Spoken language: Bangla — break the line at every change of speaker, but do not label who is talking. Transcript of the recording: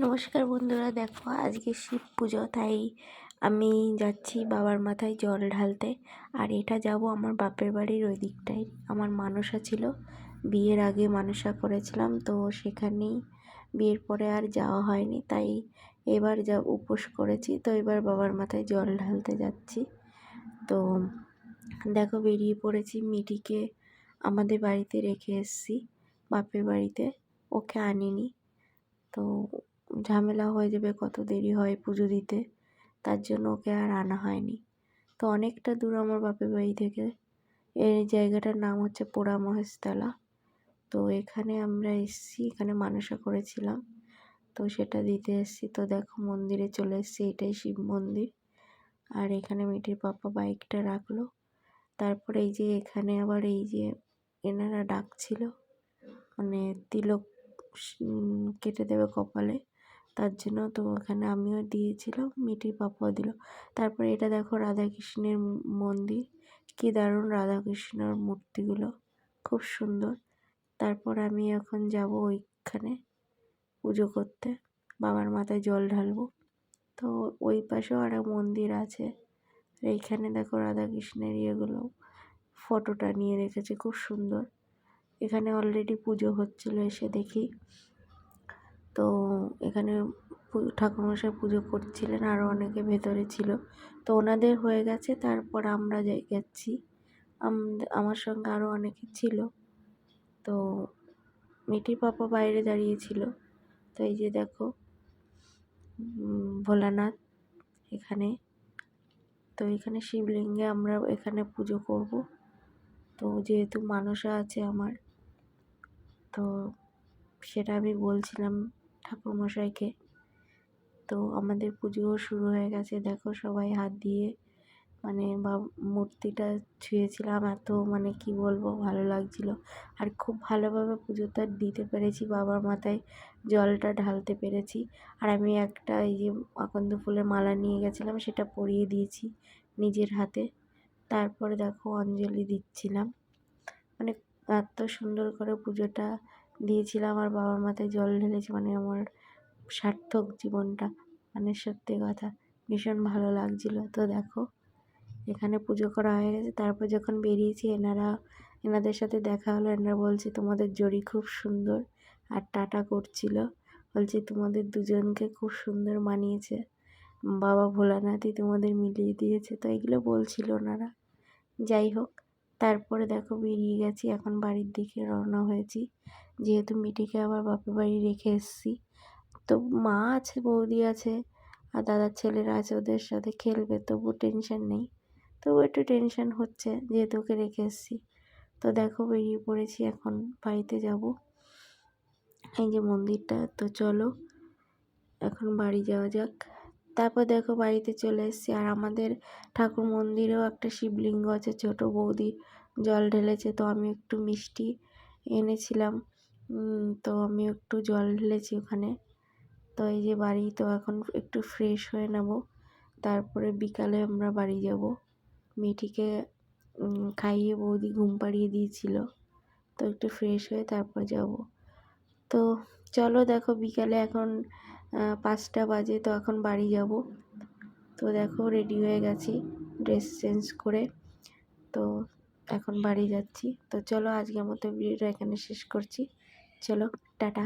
নমস্কার বন্ধুরা, দেখো আজকে শিব পুজো, তাই আমি যাচ্ছি বাবার মাথায় জল ঢালতে। আর এটা যাব আমার বাপের বাড়ির ওই দিকটায়। আমার মানসা ছিল, বিয়ের আগে মানসা করেছিলাম, তো সেখানেই বিয়ের পরে আর যাওয়া হয়নি, তাই এবার যা উপোস করেছি, তো এবার বাবার মাথায় জল ঢালতে যাচ্ছি। তো দেখো বেরিয়ে পড়েছি। মিটিকে আমাদের বাড়িতে রেখে এসেছি, বাপের বাড়িতে, ওকে আনিনি। তো ঝামেলা হয়ে যাবে, কত দেরি হয় পুজো দিতে, তার জন্য ওকে আর আনা হয়নি। তো অনেকটা দূর আমার বাপের বাড়ি থেকে। এই জায়গাটার নাম হচ্ছে পোড়া মহেশতলা। তো এখানে আমরা এসেছি, এখানে মানসা করেছিলাম, তো সেটা দিতে এসেছি। তো দেখো মন্দিরে চলে এসেছি, এটাই শিব মন্দির। আর এখানে মিটির পাপা বাইকটা রাখলো। তারপরে এই যে এখানে আবার এই যে এনারা ডাকছিল, মানে তিলক কেটে দেবে কপালে, তার জন্য। তো ওখানে আমিও দিয়েছিলাম, মিটির পাপাও দিল। তারপরে এটা দেখো রাধাকৃষ্ণের মন্দির, কি দারুণ রাধাকৃষ্ণর মূর্তিগুলো, খুব সুন্দর। তারপর আমি এখন যাব ওইখানে পুজো করতে, বাবার মাথায় জল ঢালবো। তো ওই পাশেও আর মন্দির আছে। এইখানে দেখো রাধাকৃষ্ণের ইয়েগুলো ফটোটা নিয়ে রেখেছে, খুব সুন্দর। এখানে অলরেডি পুজো হচ্ছিলো, এসে দেখি। তো এখানে ঠাকুরমশাই পুজো করছিলেন, আরও অনেকে ভেতরে ছিল। তো ওনাদের হয়ে গেছে, তারপর আমরা যাচ্ছি। আমার সঙ্গে আরও অনেকে ছিল। তো মিটির পাপা বাইরে দাঁড়িয়েছিল। তো এই যে দেখো ভোলানাথ এখানে। তো এখানে শিবলিঙ্গে আমরা এখানে পুজো করব। তো যেহেতু মানসা আছে আমার, তো সেটা আমি বলছিলাম ঠাকুরমশাইকে। তো আমাদের পুজোও শুরু হয়ে গেছে, দেখো সবাই হাত দিয়ে মানে মূর্তিটা ছুঁয়েছিলাম, এত মানে কি বলবো, ভালো লাগছিল। আর খুব ভালোভাবে পুজোটা দিতে পেরেছি, বাবার মাথায় জলটা ঢালতে পেরেছি। আর আমি একটা এই যে আকন্দ ফুলের মালা নিয়ে গেছিলাম, সেটা পরিয়ে দিয়েছি নিজের হাতে। তারপরে দেখো অঞ্জলি দিচ্ছিলাম, মানে এত সুন্দর করে পুজোটা দিয়েছিলাম আর বাবার মাথায় জল ঢেলেছি, মানে আমার সার্থক জীবনটা, মানে সত্যি কথা ভীষণ ভালো লাগছিলো। তো দেখো এখানে পুজো করা হয়ে গেছে। তারপর যখন বেরিয়েছি, এনাদের সাথে দেখা হলো। এনারা বলছে তোমাদের জড়ি খুব সুন্দর, আর টাটা করছিল, বলছে তোমাদের দুজনকে খুব সুন্দর মানিয়েছে, বাবা ভোলানাথই তোমাদের মিলিয়ে দিয়েছে। তো এগুলো বলছিল ওনারা। যাই হোক, তারপরে দেখো বেরিয়ে গেছি, এখন বাড়ির দিকে রওনা হয়েছি, যেহেতু মিটিকে আবার বাপের বাড়ি রেখে এসেছি। তো মা আছে, বৌদি আছে, আর দাদার ছেলেরা আছে, ওদের সাথে খেলবে, তবু টেনশন নেই। তবু একটু টেনশন হচ্ছে, যেহেতু ওকে রেখে এসেছি। তো দেখো বেরিয়ে পড়েছি, এখন বাড়িতে যাব। এই যে মন্দিরটা, তো চলো এখন বাড়ি যাওয়া যাক। তারপর দেখো বাড়িতে চলে এসেছি। আর আমাদের ঠাকুর মন্দিরেও একটা শিবলিঙ্গ আছে, ছোট বৌদি জল ঢেলেছে। তো আমি একটু মিষ্টি এনেছিলাম, তো আমি একটু জল ঢেলেছি ওখানে। তো এই যে বাড়ি, তো এখন একটু ফ্রেশ হয়ে নেব, তারপরে বিকালে আমরা বাড়ি যাব। মিঠিকে খাইয়ে বৌদি ঘুম পাড়িয়ে দিয়েছিল, তো একটু ফ্রেশ হয়ে তারপর যাব। তো চলো দেখো বিকালে এখন 5টা বাজে, তো এখন বাড়ি যাব। তো দেখো রেডি হয়ে গেছি ড্রেস চেঞ্জ করে, তো এখন বাড়ি যাচ্ছি। তো চলো আজকের মতো ভিডিওটা এখানে শেষ করছি, চলো টাটা।